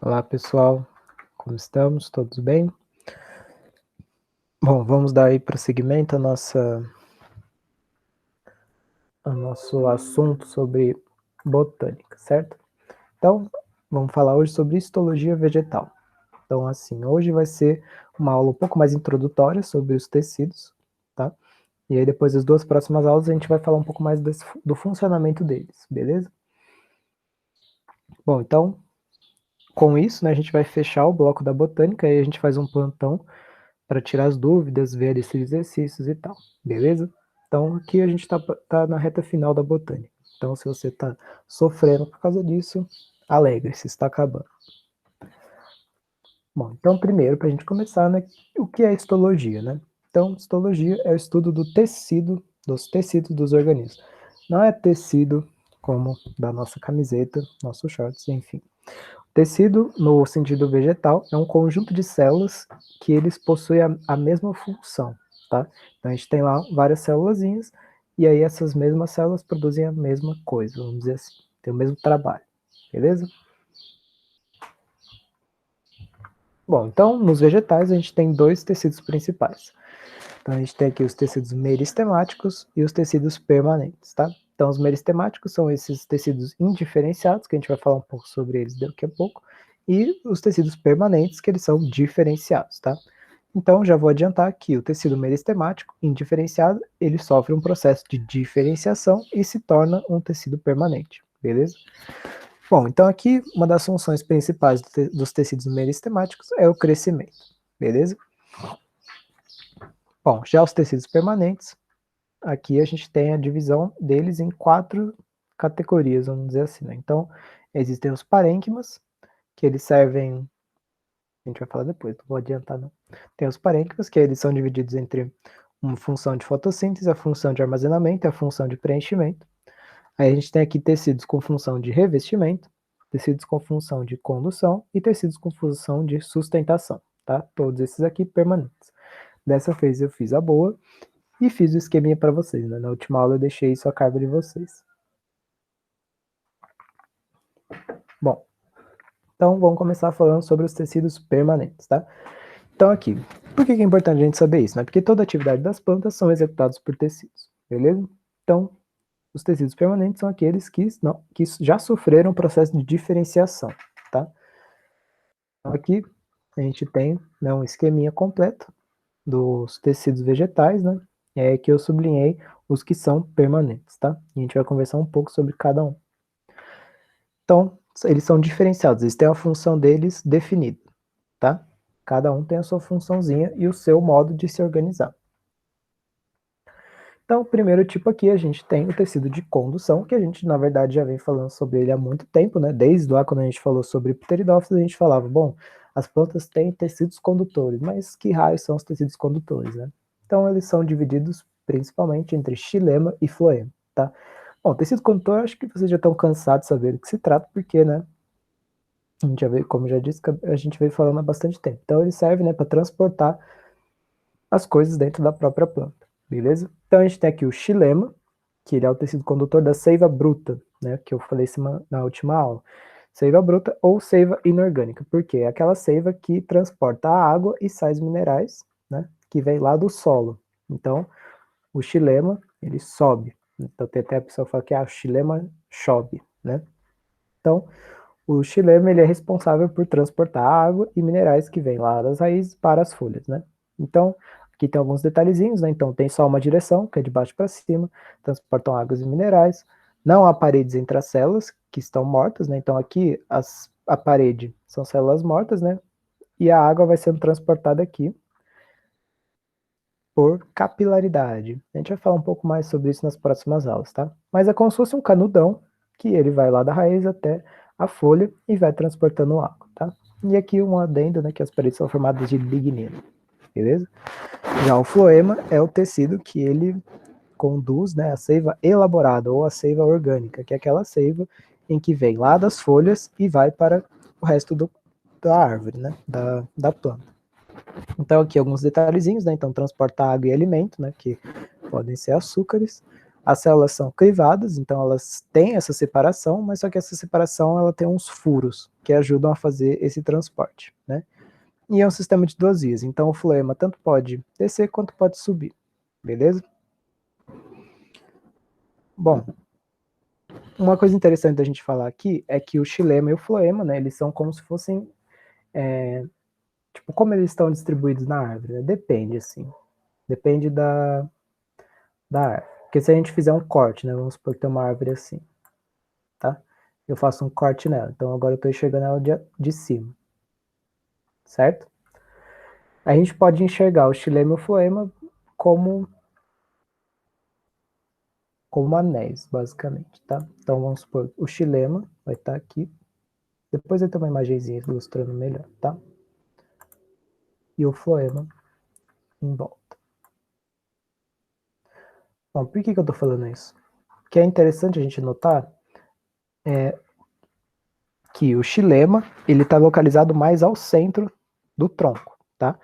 Olá pessoal, como estamos? Todos bem? Bom, vamos dar aí prosseguimento ao nosso assunto sobre botânica, certo? Então, vamos falar hoje sobre histologia vegetal. Então, assim, hoje vai ser uma aula um pouco mais introdutória sobre os tecidos, tá? E aí depois das duas próximas aulas a gente vai falar um pouco mais do funcionamento deles, beleza? Bom, então, com isso, né, a gente vai fechar o bloco da botânica e a gente faz um plantão para tirar as dúvidas, ver esses exercícios e tal, beleza? Então aqui a gente tá na reta final da botânica. Então se você está sofrendo por causa disso, alegre-se, está acabando. Bom, então primeiro, para a gente começar, né, o que é histologia, né? Então, histologia é o estudo do tecido, dos tecidos dos organismos. Não é tecido como da nossa camiseta, nossos shorts, enfim. Tecido, no sentido vegetal, é um conjunto de células que eles possuem a mesma função, tá? Então a gente tem lá várias célulazinhas, e aí essas mesmas células produzem a mesma coisa, vamos dizer assim, tem o mesmo trabalho, beleza? Bom, então nos vegetais a gente tem dois tecidos principais. Então a gente tem aqui os tecidos meristemáticos e os tecidos permanentes, tá? Então os meristemáticos são esses tecidos indiferenciados, que a gente vai falar um pouco sobre eles daqui a pouco, e os tecidos permanentes, que eles são diferenciados, tá? Então já vou adiantar que o tecido meristemático indiferenciado, ele sofre um processo de diferenciação e se torna um tecido permanente, beleza? Bom, então aqui uma das funções principais dos tecidos meristemáticos é o crescimento, beleza? Bom, já os tecidos permanentes, aqui a gente tem a divisão deles em 4 categorias, vamos dizer assim, né? Então, existem os parênquimas, que eles servem, a gente vai falar depois, não vou adiantar não. Tem os parênquimas, que eles são divididos entre uma função de fotossíntese, a função de armazenamento e a função de preenchimento. Aí a gente tem aqui tecidos com função de revestimento, tecidos com função de condução e tecidos com função de sustentação, tá? Todos esses aqui permanentes. Dessa vez eu fiz a boa, e fiz o esqueminha para vocês, né? Na última aula eu deixei isso a cargo de vocês. Bom, então vamos começar falando sobre os tecidos permanentes, tá? Então aqui, por que é importante a gente saber isso, né? Porque toda a atividade das plantas são executadas por tecidos, beleza? Então, os tecidos permanentes são aqueles que já sofreram processo de diferenciação, tá? Então aqui a gente tem, né, um esqueminha completo dos tecidos vegetais, né? É que eu sublinhei os que são permanentes, tá? E a gente vai conversar um pouco sobre cada um. Então, eles são diferenciados, eles têm a função deles definida, tá? Cada um tem a sua funçãozinha e o seu modo de se organizar. Então, o primeiro tipo aqui, a gente tem o tecido de condução, que a gente, na verdade, já vem falando sobre ele há muito tempo, né? Desde lá, quando a gente falou sobre pteridófitos, a gente falava, bom, as plantas têm tecidos condutores, mas que raios são os tecidos condutores, né? Então, eles são divididos principalmente entre xilema e floema, tá? Bom, tecido condutor, acho que vocês já estão cansados de saber do que se trata, porque, né, a gente já veio, como já disse, a gente veio falando há bastante tempo. Então ele serve, né, para transportar as coisas dentro da própria planta, beleza? Então a gente tem aqui o xilema, que ele é o tecido condutor da seiva bruta, né, que eu falei na última aula. Seiva bruta ou seiva inorgânica, porque é aquela seiva que transporta a água e sais minerais, né, que vem lá do solo. Então, o xilema, ele sobe. Então tem até a pessoa que fala que o xilema chove, né? Então, o xilema ele é responsável por transportar água e minerais que vêm lá das raízes para as folhas, né? Então, aqui tem alguns detalhezinhos, né? Então, tem só uma direção, que é de baixo para cima, transportam águas e minerais. Não há paredes entre as células, que estão mortas, né? Então, aqui a parede são células mortas, né? E a água vai sendo transportada aqui por capilaridade. A gente vai falar um pouco mais sobre isso nas próximas aulas, tá? Mas é como se fosse um canudão, que ele vai lá da raiz até a folha e vai transportando água, tá? E aqui um adendo, né, que as paredes são formadas de lignino, beleza? Já o floema é o tecido que ele conduz, né, a seiva elaborada ou a seiva orgânica, que é aquela seiva em que vem lá das folhas e vai para o resto da árvore, né, da planta. Então aqui alguns detalhezinhos, né? Então transporta água e alimento, né? Que podem ser açúcares. As células são clivadas, então elas têm essa separação, mas só que essa separação ela tem uns furos que ajudam a fazer esse transporte, né? E é um sistema de duas vias, então o floema tanto pode descer quanto pode subir, beleza? Bom, uma coisa interessante da gente falar aqui é que o xilema e o floema, né, eles são como se fossem, tipo, como eles estão distribuídos na árvore, né? Depende, assim, depende da árvore. Porque se a gente fizer um corte, né, vamos supor que tem uma árvore assim, tá? Eu faço um corte nela, então agora eu estou enxergando ela de cima, certo? A gente pode enxergar o xilema e o floema como anéis, basicamente, tá? Então vamos supor, o xilema vai estar aqui, depois vai ter uma imagenzinha ilustrando melhor, tá? E o floema em volta. Bom, por que eu tô falando isso? O que é interessante a gente notar é que o xilema, ele está localizado mais ao centro do tronco, tá?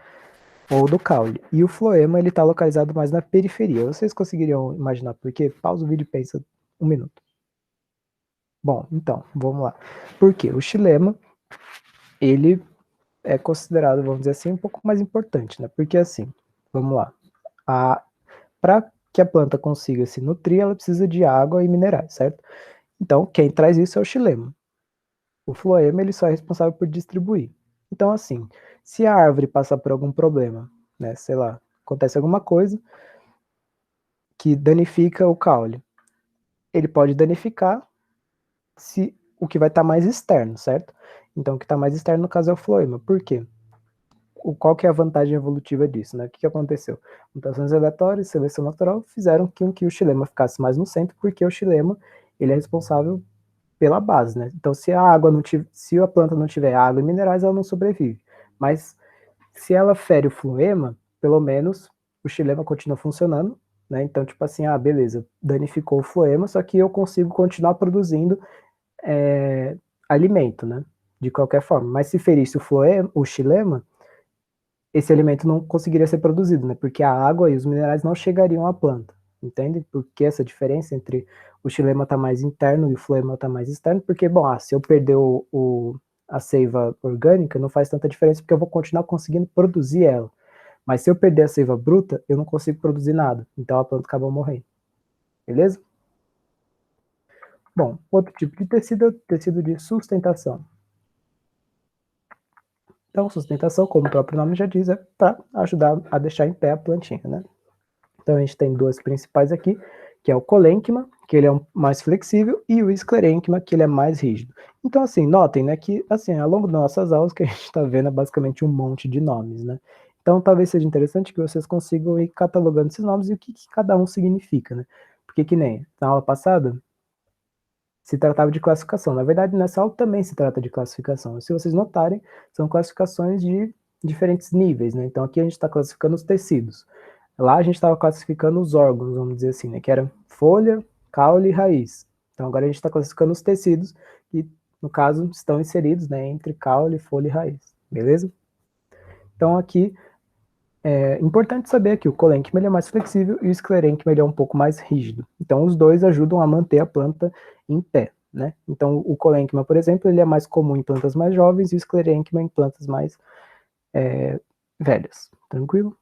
Ou do caule. E o floema, ele está localizado mais na periferia. Vocês conseguiriam imaginar por quê? Pausa o vídeo e pensa um minuto. Bom, então, vamos lá. Por quê? O xilema, ele é considerado, vamos dizer assim, um pouco mais importante, né? Porque assim, vamos lá. Para que a planta consiga se nutrir, ela precisa de água e minerais, certo? Então, quem traz isso é o xilema. O floema, ele só é responsável por distribuir. Então, assim, se a árvore passar por algum problema, né, sei lá, acontece alguma coisa que danifica o caule, ele pode danificar se o que vai estar mais externo, certo? Então, o que está mais externo, no caso, é o floema. Por quê? Qual que é a vantagem evolutiva disso, né? O que aconteceu? Mutações aleatórias, seleção natural, fizeram com que o xilema ficasse mais no centro, porque o xilema, ele é responsável pela base, né? Então, se a água não tiver, se a planta não tiver água e minerais, ela não sobrevive. Mas se ela fere o floema, pelo menos o xilema continua funcionando, né? Então, tipo assim, beleza, danificou o floema, só que eu consigo continuar produzindo alimento, né? De qualquer forma. Mas se ferisse o xilema, esse alimento não conseguiria ser produzido, né? Porque a água e os minerais não chegariam à planta, entende? Porque essa diferença entre o xilema tá mais interno e o floema tá mais externo, porque, bom, se eu perder a seiva orgânica, não faz tanta diferença, porque eu vou continuar conseguindo produzir ela. Mas se eu perder a seiva bruta, eu não consigo produzir nada, então a planta acaba morrendo, beleza? Bom, outro tipo de tecido é o tecido de sustentação. Então, sustentação, como o próprio nome já diz, é para ajudar a deixar em pé a plantinha, né? Então a gente tem duas principais aqui, que é o colênquima, que ele é mais flexível, e o esclerênquima, que ele é mais rígido. Então, assim, notem, né, que assim, ao longo das nossas aulas, que a gente está vendo é basicamente um monte de nomes, né? Então talvez seja interessante que vocês consigam ir catalogando esses nomes e o que cada um significa, né? Porque que nem na aula passada se tratava de classificação. Na verdade, nessa aula também se trata de classificação. Se vocês notarem, são classificações de diferentes níveis, né? Então aqui a gente está classificando os tecidos. Lá a gente estava classificando os órgãos, vamos dizer assim, né? Que era folha, caule e raiz. Então agora a gente está classificando os tecidos que, no caso, estão inseridos, né, entre caule, folha e raiz. Beleza? Então aqui é importante saber que o colênquima ele é mais flexível e o esclerênquima ele é um pouco mais rígido. Então os dois ajudam a manter a planta em pé, né? Então o colênquima, por exemplo, ele é mais comum em plantas mais jovens e o esclerênquima em plantas mais velhas. Tranquilo?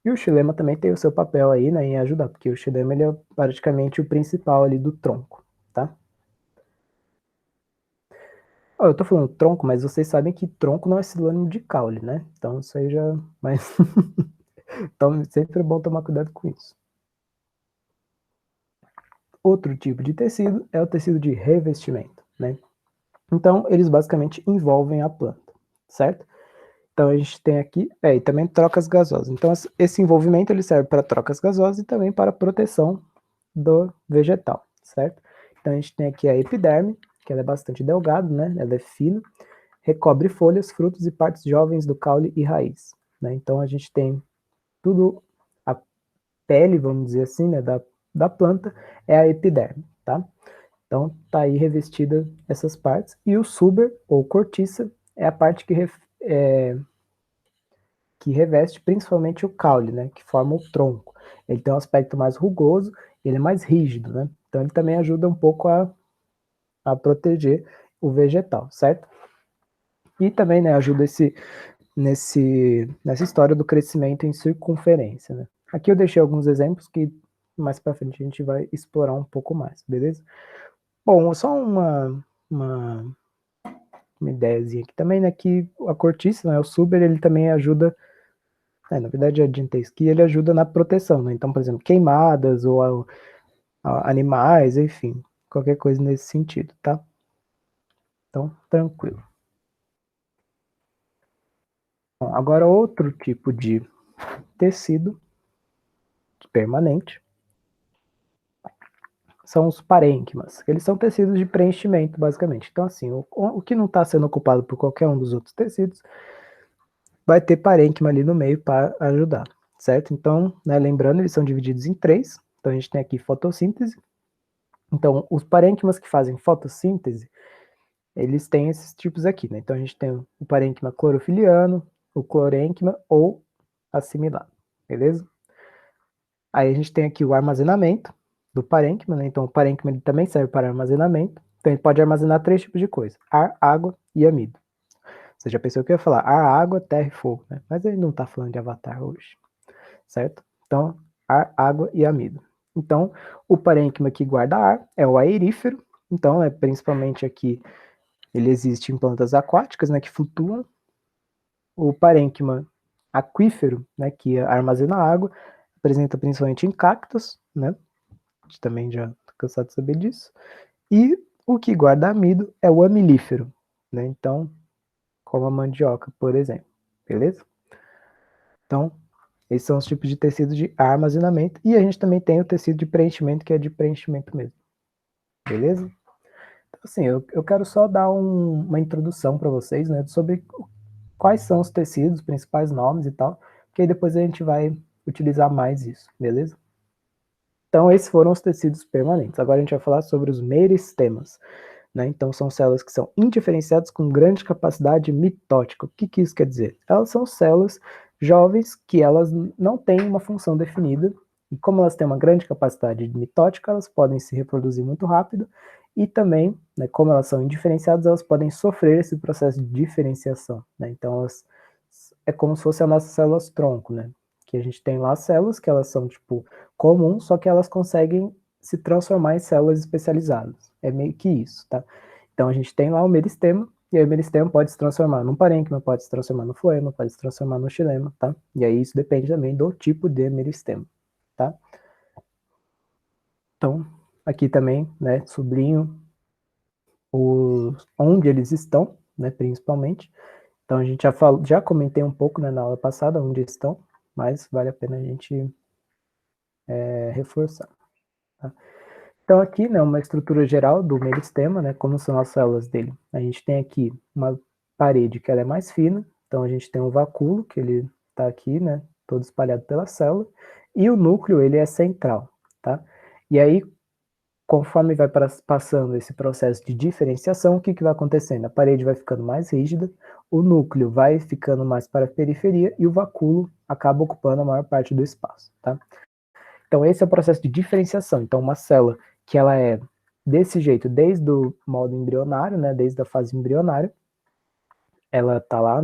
E o xilema também tem o seu papel aí, né, em ajudar, porque o xilema ele é praticamente o principal ali do tronco, tá? Ó, eu tô falando tronco, mas vocês sabem que tronco não é sinônimo de caule, né? Então isso aí já... Mas... então sempre é bom tomar cuidado com isso. Outro tipo de tecido é o tecido de revestimento, né? Então eles basicamente envolvem a planta, certo? Então a gente tem aqui, e também trocas gasosas. Então esse envolvimento ele serve para trocas gasosas e também para proteção do vegetal, certo? Então a gente tem aqui a epiderme, que ela é bastante delgada, né? Ela é fina, recobre folhas, frutos e partes jovens do caule e raiz, né? Então a gente tem tudo, a pele, vamos dizer assim, né, da planta é a epiderme, tá? Então tá aí revestida essas partes. E o suber, ou cortiça, é a parte que reveste principalmente o caule, né, que forma o tronco. Ele tem um aspecto mais rugoso ele é mais rígido, né? Então ele também ajuda um pouco a proteger o vegetal, certo? E também, né, ajuda nessa história do crescimento em circunferência, né? Aqui eu deixei alguns exemplos que mais para frente a gente vai explorar um pouco mais, beleza? Bom, só uma ideiazinha aqui também, né, que a cortiça, né, o suber, ele também ajuda, na verdade a dentesquia, ele ajuda na proteção, né? Então, por exemplo, queimadas ou animais, enfim, qualquer coisa nesse sentido, tá? Então, tranquilo. Bom, agora outro tipo de tecido permanente são os parênquimas. Eles são tecidos de preenchimento, basicamente. Então, assim, o que não está sendo ocupado por qualquer um dos outros tecidos vai ter parênquima ali no meio para ajudar, certo? Então, né, lembrando, eles são divididos em três. Então, a gente tem aqui fotossíntese. Então, os parênquimas que fazem fotossíntese, eles têm esses tipos aqui, né? Então, a gente tem o parênquima clorofiliano, o clorênquima ou assimilado, beleza? Aí a gente tem aqui o armazenamento do parênquima, né? Então o parênquima ele também serve para armazenamento. Então ele pode armazenar três tipos de coisa: ar, água e amido. Você já pensou que eu ia falar ar, água, terra e fogo, né? Mas ele não está falando de Avatar hoje, certo? Então, ar, água e amido. Então, o parênquima que guarda ar é o aerífero. Então, principalmente aqui, ele existe em plantas aquáticas, né, que flutuam. O parênquima aquífero, né, que armazena água, apresenta principalmente em cactos, né? A gente também já está cansado de saber disso. E o que guarda amido é o amilífero, né? Então, como a mandioca, por exemplo. Beleza? Então, esses são os tipos de tecido de armazenamento. E a gente também tem o tecido de preenchimento, que é de preenchimento mesmo. Beleza? Então, assim, eu quero só dar uma introdução para vocês, né? Sobre quais são os tecidos, os principais nomes e tal. Que aí depois a gente vai utilizar mais isso. Beleza? Então, esses foram os tecidos permanentes. Agora a gente vai falar sobre os meristemas. Né? Então, são células que são indiferenciadas com grande capacidade mitótica. O que isso quer dizer? Elas são células jovens que elas não têm uma função definida, e como elas têm uma grande capacidade mitótica, elas podem se reproduzir muito rápido, e também, né, como elas são indiferenciadas, elas podem sofrer esse processo de diferenciação. Né? Então, elas, é como se fossem as nossas células tronco, né? Que a gente tem lá células que elas são, tipo, comuns, só que elas conseguem se transformar em células especializadas. É meio que isso, tá? Então a gente tem lá o meristema, e aí o meristema pode se transformar num parênquima, pode se transformar no floema, pode se transformar no xilema, tá? E aí isso depende também do tipo de meristema, tá? Então, aqui também, né, sublinho onde eles estão, né, principalmente. Então a gente já comentei um pouco, né, na aula passada onde estão, mas vale a pena a gente reforçar, tá? Então aqui, né, uma estrutura geral do meristema, né, como são as células dele. A gente tem aqui uma parede que ela é mais fina, então a gente tem um vacúolo, que ele está aqui, né, todo espalhado pela célula, e o núcleo, ele é central, tá? E aí, conforme vai passando esse processo de diferenciação, o que vai acontecendo? A parede vai ficando mais rígida, o núcleo vai ficando mais para a periferia e o vacúolo acaba ocupando a maior parte do espaço, tá? Então, esse é o processo de diferenciação. Então, uma célula que ela é desse jeito, desde o modo embrionário, né, desde a fase embrionária, ela está lá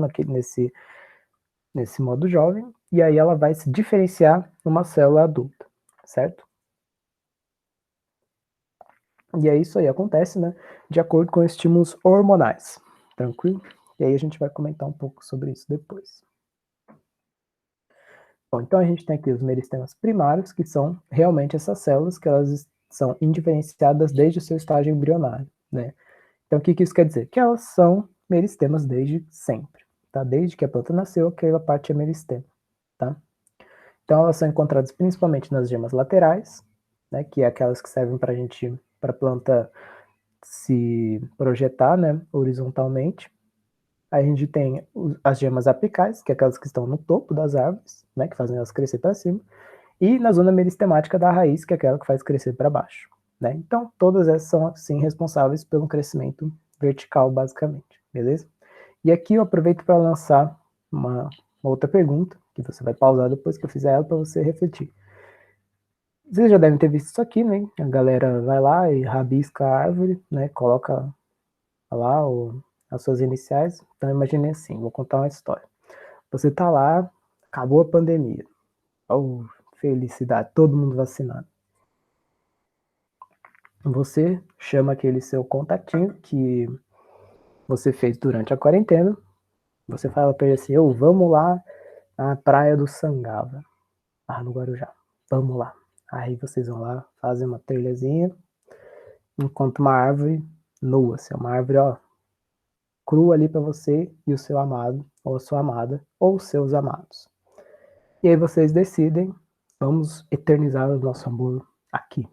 nesse modo jovem, e aí ela vai se diferenciar numa célula adulta, certo? E é isso aí, acontece, né, de acordo com estímulos hormonais, tranquilo? E aí a gente vai comentar um pouco sobre isso depois. Bom, então a gente tem aqui os meristemas primários, que são realmente essas células que elas são indiferenciadas desde o seu estágio embrionário, né? Então o que isso quer dizer? Que elas são meristemas desde sempre, tá? Desde que a planta nasceu, aquela parte é meristema, tá? Então elas são encontradas principalmente nas gemas laterais, né? Que é aquelas que servem para a planta se projetar, né? Horizontalmente. Aí a gente tem as gemas apicais, que é aquelas que estão no topo das árvores, né? Que fazem elas crescer para cima. E na zona meristemática da raiz, que é aquela que faz crescer para baixo, né? Então, todas essas são, assim, responsáveis pelo crescimento vertical, basicamente, beleza? E aqui eu aproveito para lançar uma outra pergunta, que você vai pausar depois que eu fizer ela, para você refletir. Vocês já devem ter visto isso aqui, né? A galera vai lá e rabisca a árvore, né? Coloca lá as suas iniciais. Então imagine assim, vou contar uma história. Você tá lá, acabou a pandemia. Oh, felicidade, todo mundo vacinado. Você chama aquele seu contatinho que você fez durante a quarentena. Você fala para ele assim, vamos lá na praia do Sangava, lá no Guarujá. Vamos lá. Aí vocês vão lá, fazem uma trilhazinha, encontra uma árvore nua, assim, uma árvore, ó, crua ali para você e o seu amado, ou a sua amada, ou os seus amados. E aí vocês decidem, vamos eternizar o nosso amor aqui.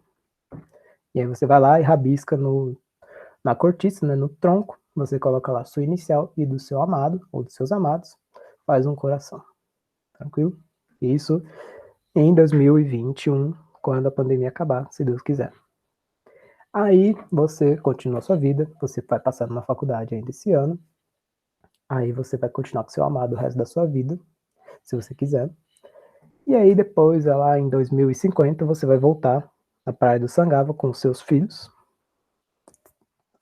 E aí você vai lá e rabisca na cortiça, né, no tronco, você coloca lá a sua inicial e do seu amado, ou dos seus amados, faz um coração. Tranquilo? Isso em 2021, quando a pandemia acabar, se Deus quiser. Aí você continua a sua vida, você vai passar numa faculdade ainda esse ano, aí você vai continuar com seu amado o resto da sua vida, se você quiser. E aí depois, lá em 2050, você vai voltar à Praia do Sangava com seus filhos.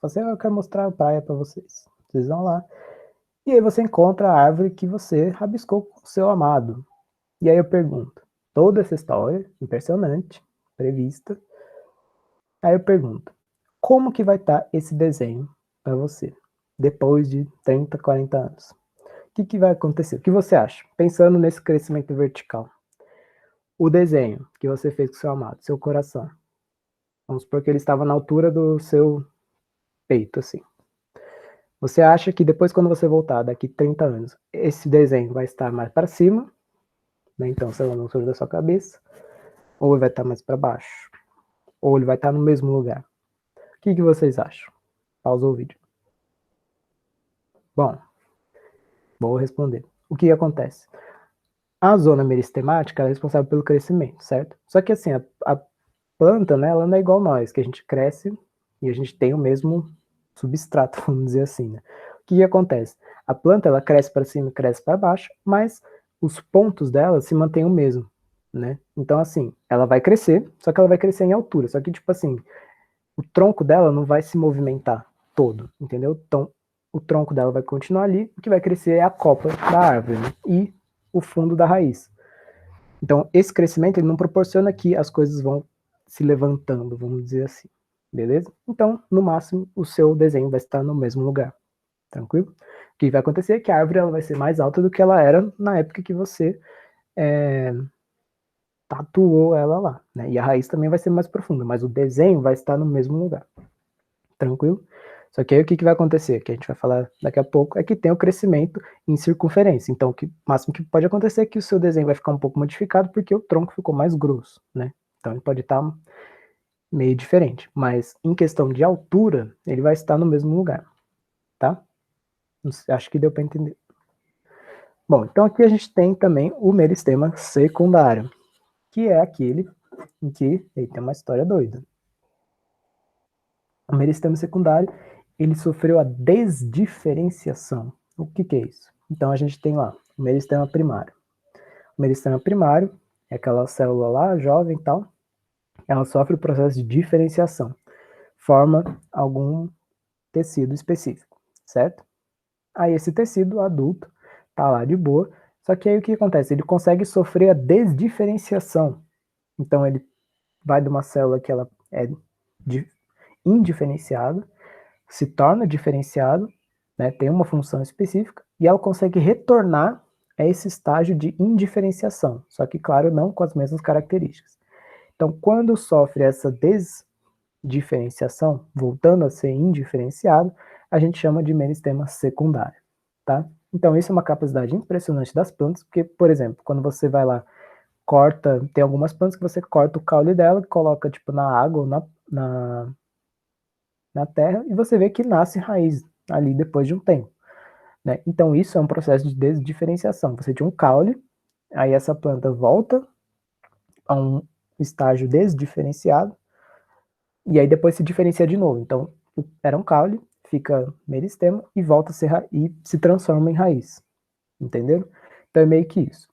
Você, eu quero mostrar a praia para vocês. Vocês vão lá. E aí você encontra a árvore que você rabiscou com o seu amado. E aí eu pergunto, toda essa história impressionante, prevista, aí eu pergunto, como que vai estar esse desenho para você, depois de 30, 40 anos? O que vai acontecer? O que você acha? Pensando nesse crescimento vertical. O desenho que você fez com seu amado, seu coração. Vamos supor que ele estava na altura do seu peito, assim. Você acha que depois, quando você voltar, daqui 30 anos, esse desenho vai estar mais para cima, né? Então, sei lá, na altura da sua cabeça, ou ele vai estar mais para baixo, ou ele vai estar no mesmo lugar? O que vocês acham? Pausa o vídeo. Bom, vou responder. O que acontece? A zona meristemática é responsável pelo crescimento, certo? Só que assim, a planta, né, ela não é igual nós, que a gente cresce e a gente tem o mesmo substrato, vamos dizer assim, né? O que acontece? A planta, ela cresce para cima e cresce para baixo, mas os pontos dela se mantêm o mesmo, né? Então, assim, ela vai crescer, só que ela vai crescer em altura. Só que, tipo assim, o tronco dela não vai se movimentar todo, entendeu? Então, o tronco dela vai continuar ali, o que vai crescer é a copa da árvore, né? E o fundo da raiz. Então, esse crescimento ele não proporciona que as coisas vão se levantando, vamos dizer assim, beleza? Então, no máximo, o seu desenho vai estar no mesmo lugar, tranquilo? O que vai acontecer é que a árvore ela vai ser mais alta do que ela era na época que você tatuou ela lá, né? E a raiz também vai ser mais profunda, mas o desenho vai estar no mesmo lugar, tranquilo? Só que aí o que vai acontecer, que a gente vai falar daqui a pouco, é que tem o crescimento em circunferência. Então, o máximo que pode acontecer é que o seu desenho vai ficar um pouco modificado porque o tronco ficou mais grosso, né? Então, ele pode estar meio diferente. Mas, em questão de altura, ele vai estar no mesmo lugar, tá? Acho que deu para entender. Bom, então aqui a gente tem também o meristema secundário, que é aquele em que ele tem uma história doida. O meristema secundário, ele sofreu a desdiferenciação. O que é isso? Então a gente tem lá o meristema primário. O meristema primário é aquela célula lá, jovem e tal, ela sofre o processo de diferenciação, forma algum tecido específico, certo? Aí esse tecido adulto tá lá de boa, só que aí o que acontece? Ele consegue sofrer a desdiferenciação. Então ele vai de uma célula que ela é indiferenciada, se torna diferenciado, né, tem uma função específica, e ela consegue retornar a esse estágio de indiferenciação, só que, claro, não com as mesmas características. Então, quando sofre essa desdiferenciação, voltando a ser indiferenciado, a gente chama de meristema secundário, tá? Então, isso é uma capacidade impressionante das plantas, porque, por exemplo, quando você vai lá, corta, tem algumas plantas que você corta o caule dela, coloca, tipo, na água ou na terra, e você vê que nasce raiz ali depois de um tempo, né? Então isso é um processo de desdiferenciação. Você tinha um caule, aí essa planta volta a um estágio desdiferenciado, e aí depois se diferencia de novo. Então era um caule, fica meristema e volta a ser e se transforma em raiz, entenderam? Então é meio que isso.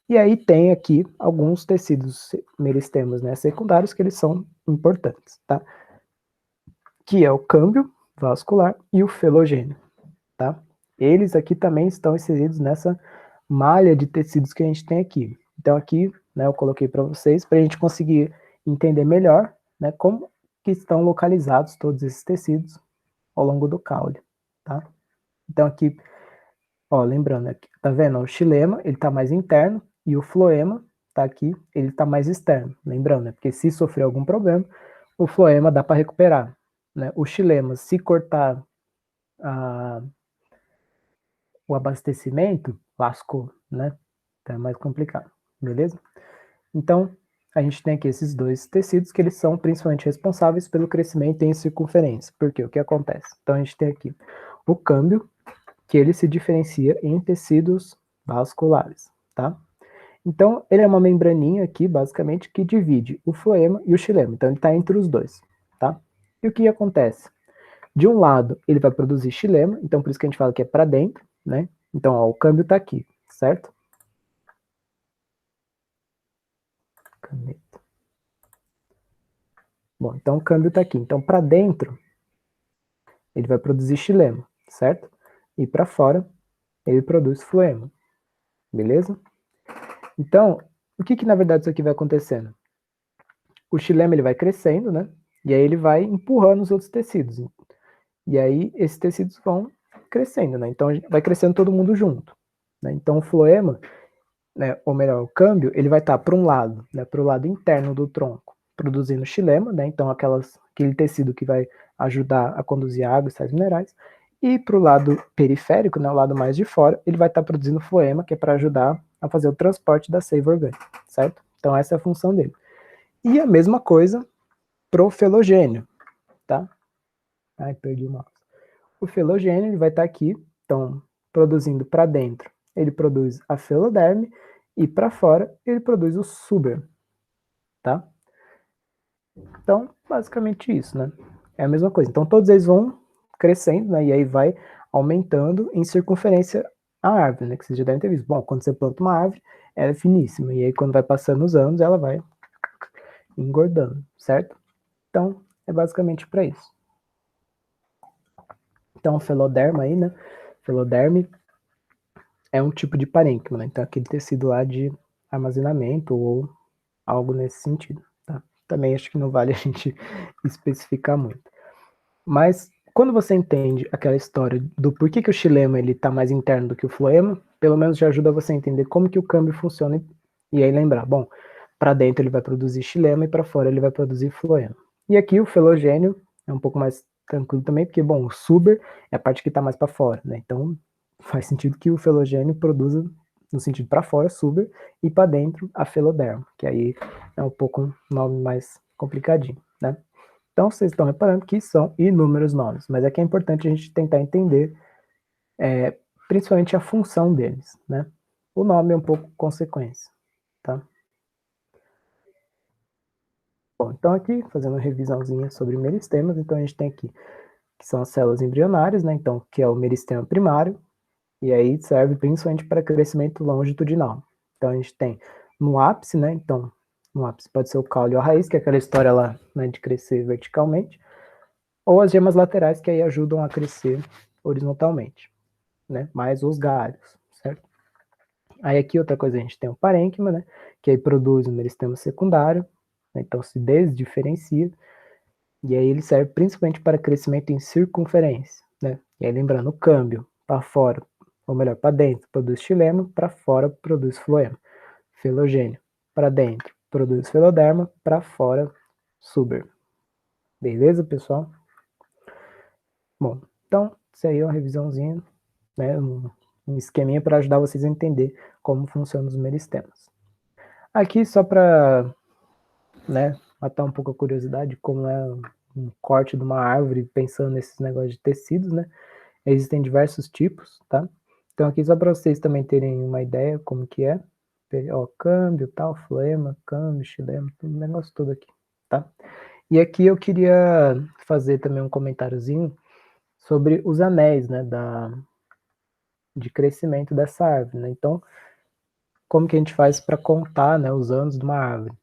E aí tem aqui alguns tecidos meristemas, né, secundários, que eles são importantes, tá? Que é o câmbio vascular e o felogênio, tá? Eles aqui também estão inseridos nessa malha de tecidos que a gente tem aqui. Então aqui, né, eu coloquei para vocês, para a gente conseguir entender melhor, né, como que estão localizados todos esses tecidos ao longo do caule, tá? Então aqui, ó, lembrando aqui, tá vendo? O xilema, ele tá mais interno, e o floema, tá aqui, ele tá mais externo. Lembrando, né? Porque se sofrer algum problema, o floema dá para recuperar, né? O xilema, se cortar o abastecimento, lascou, né? Então é mais complicado, beleza? Então, a gente tem aqui esses dois tecidos que eles são principalmente responsáveis pelo crescimento em circunferência. Por quê? O que acontece? Então a gente tem aqui o câmbio, que ele se diferencia em tecidos vasculares, tá? Então, ele é uma membraninha aqui, basicamente, que divide o floema e o xilema. Então, ele está entre os dois, tá? E o que acontece? De um lado, ele vai produzir xilema, então por isso que a gente fala que é para dentro, né? Então, ó, o câmbio está aqui, certo? Caneta. Bom, então o câmbio está aqui. Então, para dentro, ele vai produzir xilema, certo? E para fora, ele produz floema, beleza? Então, o que na verdade isso aqui vai acontecendo? O xilema ele vai crescendo, né? E aí ele vai empurrando os outros tecidos. E aí esses tecidos vão crescendo, né? Então vai crescendo todo mundo junto. Né? Então o floema, né, ou melhor, o câmbio, ele vai estar para um lado, né, para o lado interno do tronco, produzindo xilema, né? Então aquele tecido que vai ajudar a conduzir água e sais minerais. E para o lado periférico, né, o lado mais de fora, ele vai estar produzindo floema, que é para ajudar a fazer o transporte da seiva orgânica, certo? Então essa é a função dele. E a mesma coisa pro felogênio, tá? Ai, perdi o mouse. O felogênio ele vai estar aqui, então, produzindo para dentro, ele produz a feloderme, e para fora ele produz o suber, tá? Então, basicamente isso, né? É a mesma coisa. Então, todos eles vão crescendo, né? E aí vai aumentando em circunferência a árvore, né? Que vocês já devem ter visto. Bom, quando você planta uma árvore, ela é finíssima. E aí, quando vai passando os anos, ela vai engordando, certo? Então, é basicamente para isso. Então, o feloderma aí, né? Feloderme é um tipo de parênquima, né? Então, aquele tecido lá de armazenamento ou algo nesse sentido, tá? Também acho que não vale a gente especificar muito. Mas, quando você entende aquela história do porquê que o xilema ele tá mais interno do que o floema, pelo menos já ajuda você a entender como que o câmbio funciona e aí lembrar, bom, para dentro ele vai produzir xilema e para fora ele vai produzir floema. E aqui o felogênio é um pouco mais tranquilo também, porque, bom, o suber é a parte que está mais para fora, né? Então faz sentido que o felogênio produza no sentido para fora, suber, e para dentro a feloderma, que aí é um pouco um nome mais complicadinho, né? Então vocês estão reparando que são inúmeros nomes, mas é que é importante a gente tentar entender principalmente a função deles, né? O nome é um pouco consequência, tá? Bom, então aqui, fazendo uma revisãozinha sobre meristemas, então a gente tem aqui, que são as células embrionárias, né, então, que é o meristema primário, e aí serve principalmente para crescimento longitudinal. Então a gente tem no ápice, né, então, no ápice pode ser o caule ou a raiz, que é aquela história lá, né, de crescer verticalmente, ou as gemas laterais, que aí ajudam a crescer horizontalmente, né, mais os galhos, certo? Aí aqui outra coisa, a gente tem o parênquima, né, que aí produz o meristema secundário, né, então se desdiferencia, e aí ele serve principalmente para crescimento em circunferência, né? E aí lembrando, o câmbio para fora, ou melhor, para dentro produz xilema, para fora produz floema. Felogênio, para dentro produz feloderma, para fora suber. Beleza, pessoal? Bom, então isso aí é uma revisãozinha, né? Um esqueminha para ajudar vocês a entender como funcionam os meristemas. Aqui só para, né, matar um pouco a curiosidade, como é um corte de uma árvore, pensando nesses negócios de tecidos, né? Existem diversos tipos, tá? Então aqui só para vocês também terem uma ideia como que é. Ó, câmbio, tal, floema, câmbio, xilema, o negócio todo aqui, tá? E aqui eu queria fazer também um comentáriozinho sobre os anéis, né, de crescimento dessa árvore, né? Então, como que a gente faz para contar, né, os anos de uma árvore.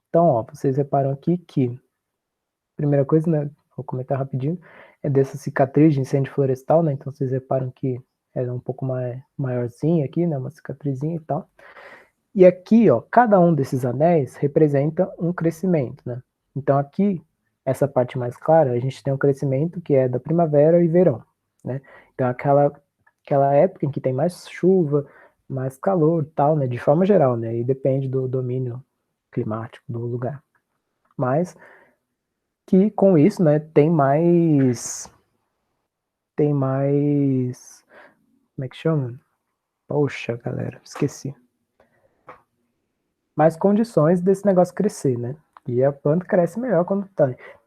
Então, ó, vocês reparam aqui que, primeira coisa, né, vou comentar rapidinho, é dessa cicatriz de incêndio florestal, né, então vocês reparam que ela é um pouco maiorzinha aqui, né, uma cicatrizinha e tal. E aqui, ó, cada um desses anéis representa um crescimento, né? Então aqui, essa parte mais clara, a gente tem um crescimento que é da primavera e verão, né? Então aquela época em que tem mais chuva, mais calor e tal, né? De forma geral, né? E depende do domínio climático do lugar. Mas que com isso, né, tem mais, como é que chama? Poxa, galera, esqueci. Mais condições desse negócio crescer, né? E a planta cresce melhor quando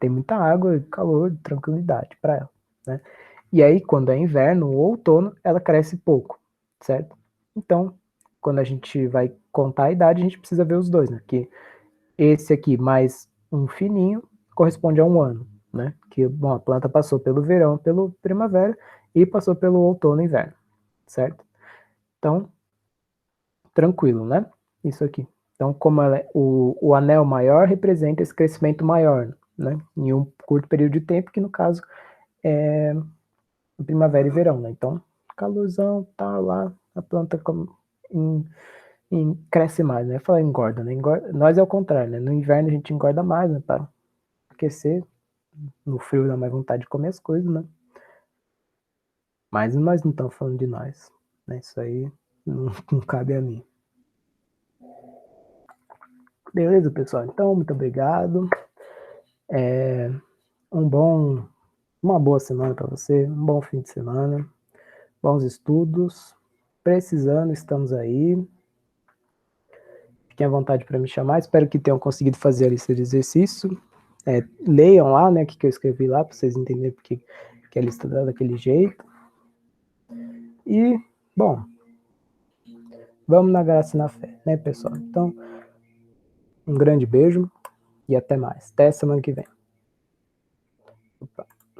tem muita água, calor, tranquilidade para ela, né? E aí, quando é inverno ou outono, ela cresce pouco, certo? Então, quando a gente vai contar a idade, a gente precisa ver os dois, né? Que esse aqui mais um fininho corresponde a um ano, né? Que, bom, a planta passou pelo verão, pelo primavera e passou pelo outono e inverno, certo? Então, tranquilo, né? Isso aqui. Então, como o anel maior representa esse crescimento maior, né? Em um curto período de tempo, que no caso é primavera e verão, né? Então, calorzão, tá lá, a planta em, cresce mais, né? Fala engorda, né? Engorda, nós é o contrário, né? No inverno a gente engorda mais, né? Para aquecer, no frio dá mais vontade de comer as coisas, né? Mas nós não estamos falando de nós, né? Isso aí não cabe a mim. Beleza, pessoal? Então, muito obrigado. Uma boa semana para você, um bom fim de semana, bons estudos. Precisando, estamos aí. Fiquem à vontade para me chamar. Espero que tenham conseguido fazer a lista de exercício. Leiam lá, né, o que eu escrevi lá, para vocês entenderem porque que a lista está daquele jeito. E, bom, vamos na graça e na fé, né, pessoal? Então, um grande beijo e até mais. Até semana que vem. Opa.